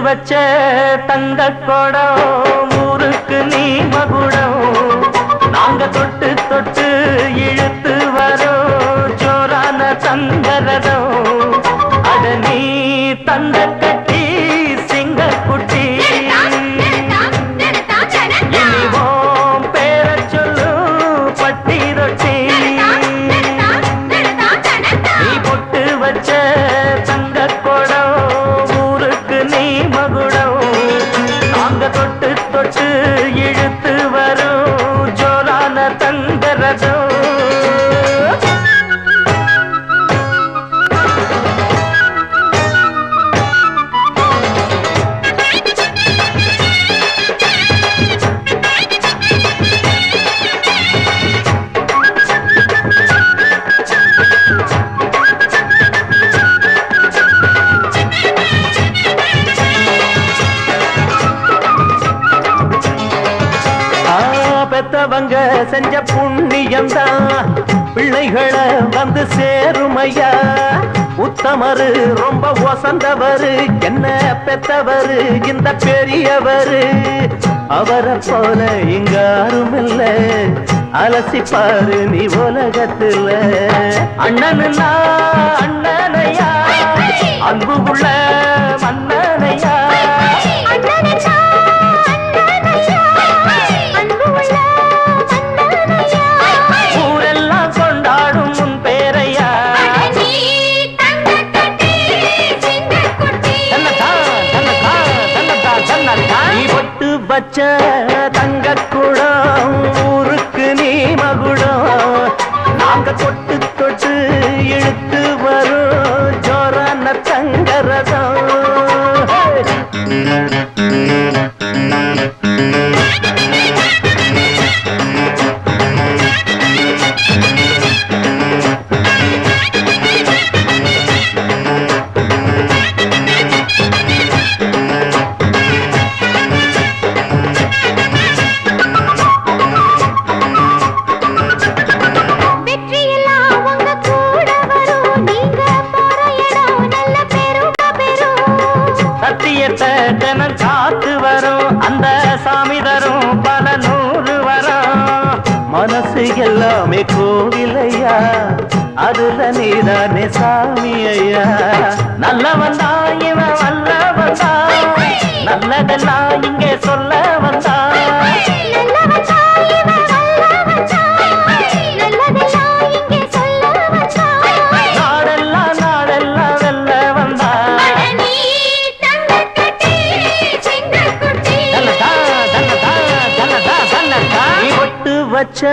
வச்ச தங்க கொடம் ஊருக்கு நீ மகுடம் நாங்க தொட்டு தொட்டு இழுத்து வரோம் ஜோரான தங்கரதம் அட நீ தங்க கட்டி சிங்க குட்டி இனிவோம் பேர சொல்லு பட்டி ரொட்டி நீ பொட்டு வச்ச தங்க கொடம் ஊருக்கு நீ மகுடம் நாங்க தொட்டு தொட்டு இழுத்து வரும் ஜோரான தங்கரதம் பெத்தவங்க செஞ்ச புண்ணியம்தான் பிள்ளைகளை வந்து சேருமையா உத்தமரு ரொம்ப ஒசந்தவரு என்ன பெத்தவரு இந்த பெரியவரு அவரை போல இங்க யாரும் இல்ல அலசிப்பாரு நீ உலகத்துல அண்ணனுன்னா அண்ணனையா அன்பு உள்ள மன்னனையா வச்ச தங்க குடம் ஊருக்கு நீ மகுடம் நாங்க தொட்டு தொட்டு இழுத்து வரும் ஜோரான தங்கரதம் காத்து வரும் அந்த சாமி தரும் பல நூறு வரும் மனசு எல்லாமே கோவிலையா அதுல நீதானே சாமி ஐயா நல்லவன் தான் இவன் வல்லவன் தான் நல்லதெல்லாம் இங்கே சொல்ல வந்தான் வச்ச